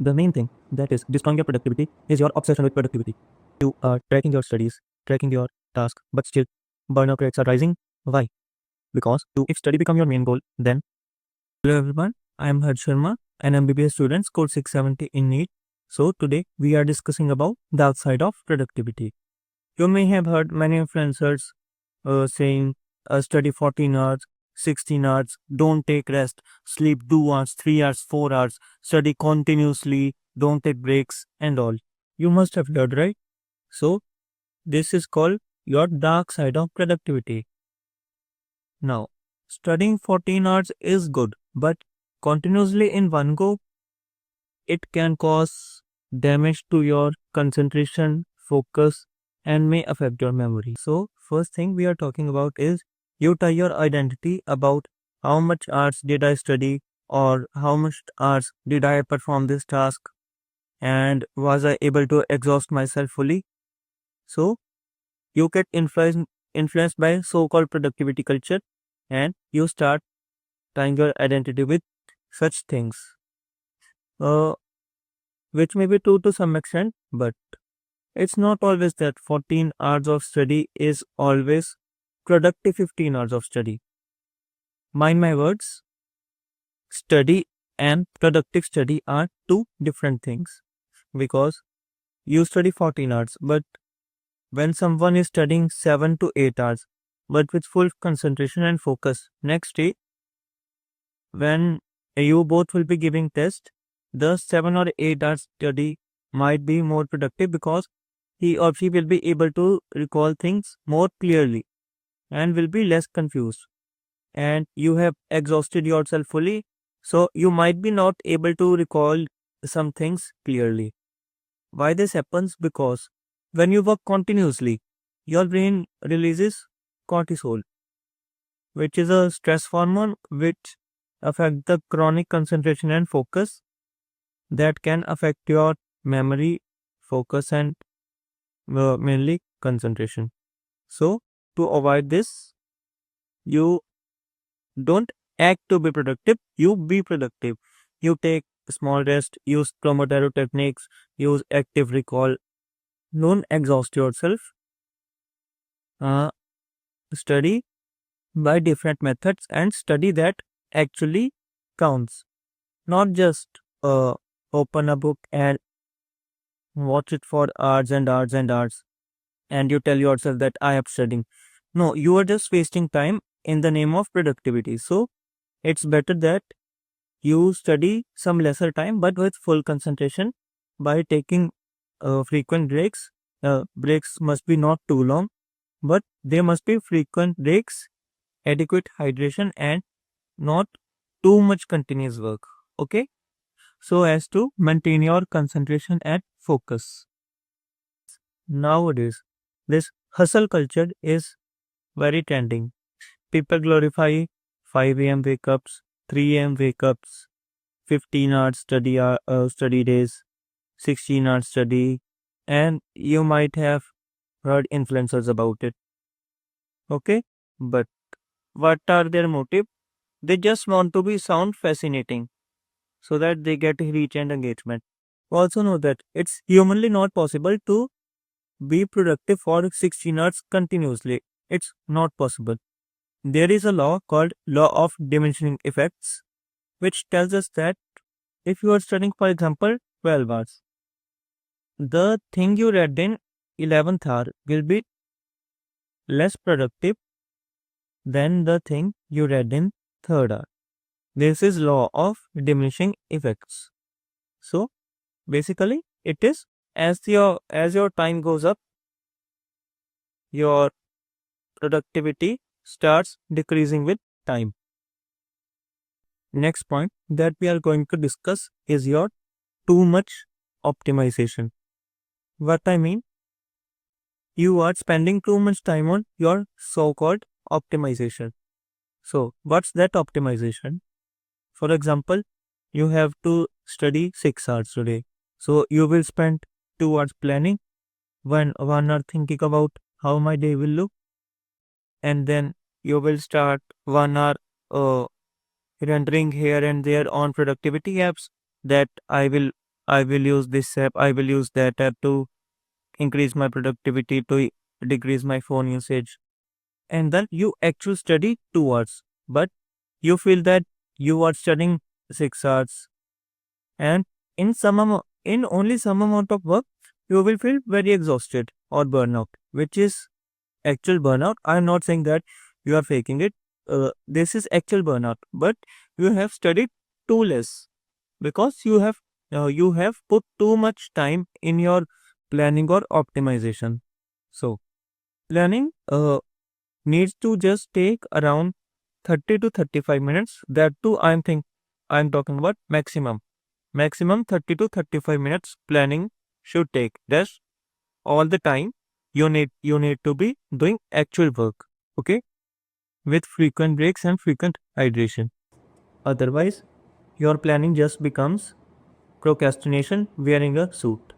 The main thing that is destroying your productivity is your obsession with productivity. You are tracking your studies, tracking your task, but still burnout rates are rising. Why? Because if study become your main goal, then hello everyone, I am Harsh Sharma, an MBBS student, scored 670 in NEET. So today we are discussing about the outside of productivity. You may have heard many influencers saying study 14 hours, 16 hours, don't take rest, sleep 2 hours, 3 hours, 4 hours, study continuously, don't take breaks, and all. You must have heard, right? So, this is called your dark side of productivity. Now, studying 14 hours is good, but continuously in one go, it can cause damage to your concentration, focus, and may affect your memory. So, first thing we are talking about is you tie your identity about how much hours did I study or how much hours did I perform this task and was I able to exhaust myself fully. So, you get influenced by so-called productivity culture and you start tying your identity with such things. Which may be true to some extent, but it's not always that 14 hours of study is always productive 15 hours of study. Mind my words, study and productive study are two different things because you study 14 hours, but when someone is studying 7 to 8 hours, but with full concentration and focus, next day, when you both will be giving test, the 7 or 8 hours study might be more productive because he or she will be able to recall things more clearly and will be less confused. And you have exhausted yourself fully, so you might be not able to recall some things clearly. Why this happens? Because when you work continuously, your brain releases cortisol, which is a stress hormone which affect the chronic concentration and focus that can affect your memory, focus, and mainly concentration. So, to avoid this, you don't act to be productive, you be productive. You take small rest, use Pomodoro techniques, use active recall. Don't exhaust yourself. Uh, Study by different methods and study that actually counts. Not just open a book and watch it for hours and hours and hours and you tell yourself that I am studying. No, you are just wasting time in the name of productivity. So it's better that you study some lesser time but with full concentration by taking frequent breaks. Breaks must be not too long, but there must be frequent breaks, adequate hydration, and not too much continuous work. Okay, so as to maintain your concentration and focus. Nowadays, this hustle culture is very trending. People glorify 5 a.m. wake ups, 3 a.m. wake ups, 15 hours study days, 16 hours study, and you might have heard influencers about it. Okay, but what are their motive? They just want to be sound fascinating so that they get reach and engagement. Also know that it's humanly not possible to be productive for 16 hours continuously. It's not possible. There is a law called law of diminishing effects, which tells us that if you are studying, for example, 12 hours, the thing you read in 11th hour will be less productive than the thing you read in 3rd hour. This is law of diminishing effects. So basically it is as your time goes up, your productivity starts decreasing with time. Next point that we are going to discuss is your too much optimization. What I mean, you are spending too much time on your so-called optimization. So what's that optimization? For example, you have to study 6 hours today. So you will spend 2 hours planning, 1 hour thinking about how my day will look, and then you will start 1 hour rendering here and there on productivity apps that I will I will use this app, I will use that app to increase my productivity, to decrease my phone usage. And then you actually study 2 hours, but you feel that you are studying 6 hours, and in only some amount of work, you will feel very exhausted or burnout, which is actual burnout. I am not saying that you are faking it. This is actual burnout, but you have studied too less because you have put too much time in your planning or optimization. So planning needs to just take around 30 to 35 minutes. That too, I'm talking about maximum 30 to 35 minutes planning should take. That's all the time you need to be doing actual work, okay, with frequent breaks and frequent hydration. Otherwise, your planning just becomes procrastination wearing a suit.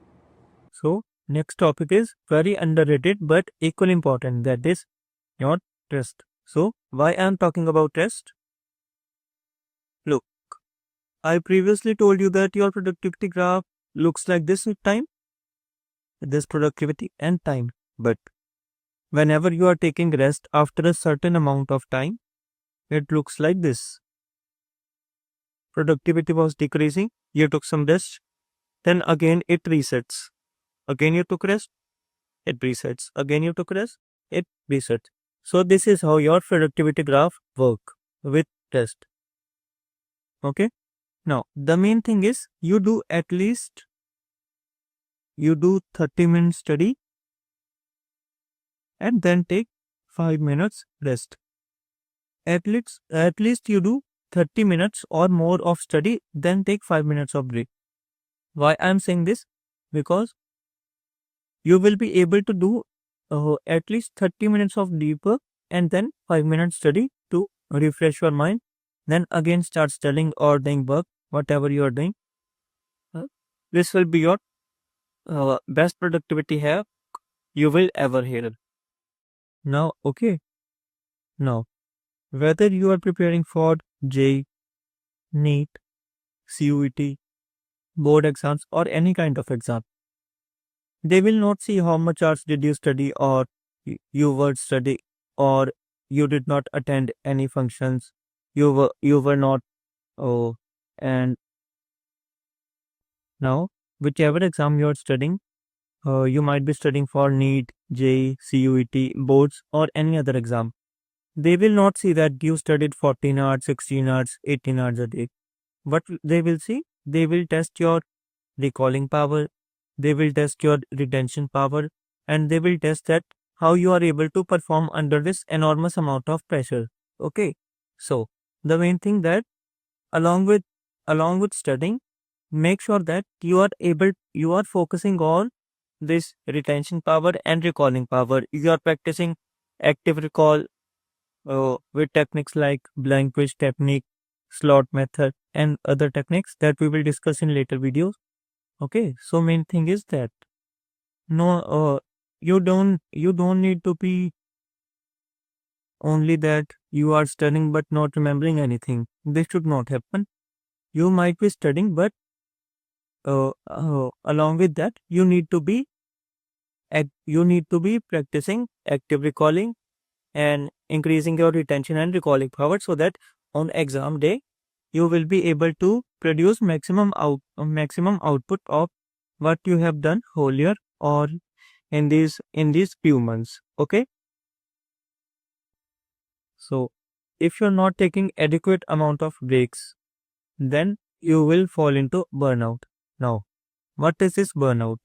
So, next topic is very underrated but equally important, that is your rest. So, why I am talking about rest? Look, I previously told you that your productivity graph looks like this with time, this productivity and time. But whenever you are taking rest after a certain amount of time, it looks like this. Productivity was decreasing, you took some rest, then again it resets. Again you took rest, it resets. Again you took rest, it resets. So this is how your productivity graph work with rest. Okay. Now the main thing is you do 30 minutes study and then take 5 minutes rest. At least you do 30 minutes or more of study, then take 5 minutes of break. Why I am saying this? Because you will be able to do at least 30 minutes of deep work and then 5 minutes study to refresh your mind. Then again start studying or doing work, whatever you are doing. This will be your best productivity hack you will ever hear. Now, okay. Now, whether you are preparing for J, NEET, CUET, board exams, or any kind of exam, they will not see how much hours did you study, or you were study, or you did not attend any functions. You were not. Oh, and now whichever exam you are studying, you might be studying for NEET, J, CUET, boards, or any other exam. They will not see that you studied 14 hours, 16 hours, 18 hours a day. What they will see? They will test your recalling power, they will test your retention power, and they will test that how you are able to perform under this enormous amount of pressure. Okay. So the main thing that along with studying, make sure that you are focusing on this retention power and recalling power. You are practicing active recall with techniques like blank quiz technique, slot method, and other techniques that we will discuss in later videos. Okay, so main thing is that no, you don't need to be only that you are studying but not remembering anything. This should not happen. You might be studying, but along with that, you need to be practicing active recalling and increasing your retention and recalling power, so that on exam day you will be able to produce maximum output of what you have done whole year or in these few months. Okay. So if you're not taking adequate amount of breaks, then you will fall into burnout. Now, what is this burnout?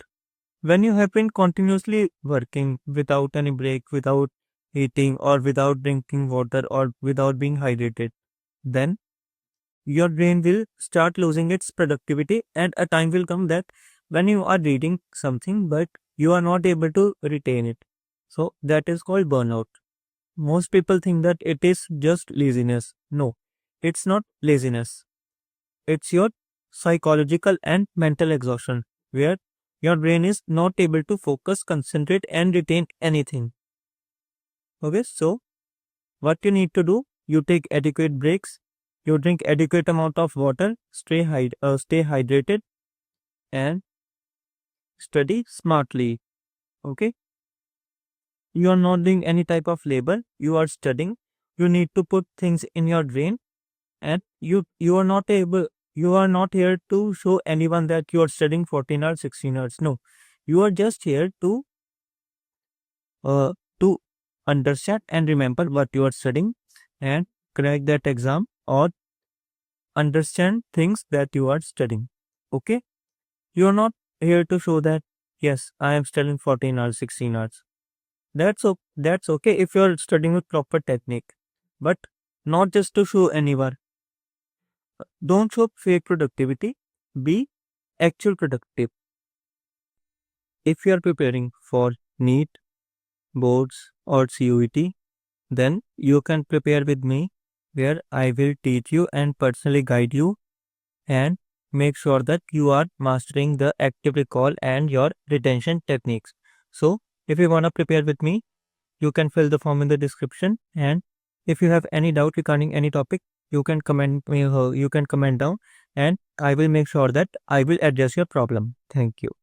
When you have been continuously working without any break, without eating or without drinking water or without being hydrated, then your brain will start losing its productivity, and a time will come that when you are reading something but you are not able to retain it. So that is called burnout. Most people think that it is just laziness. No, it's not laziness. It's your psychological and mental exhaustion, where your brain is not able to focus, concentrate, and retain anything. Okay, so what you need to do, you take adequate breaks, you drink adequate amount of water, stay hydrated, and study smartly. Okay, you are not doing any type of labor, you are studying. You need to put things in your brain, and you are not able, you are not here to show anyone that you are studying 14 hours, 16 hours. No, you are just here uh to understand and remember what you are studying and crack that exam or understand things that you are studying. Okay, you are not here to show that yes, I am studying 14 hours, 16 hours. That's okay if you are studying with proper technique, but not just to show anyone. Don't show fake productivity, be actual productive. If you are preparing for NEET, boards, or CUET, then you can prepare with me, where I will teach you and personally guide you and make sure that you are mastering the active recall and your retention techniques. So, if you want to prepare with me, you can fill the form in the description, and if you have any doubt regarding any topic, you can comment down, and I will make sure that I will address your problem. Thank you.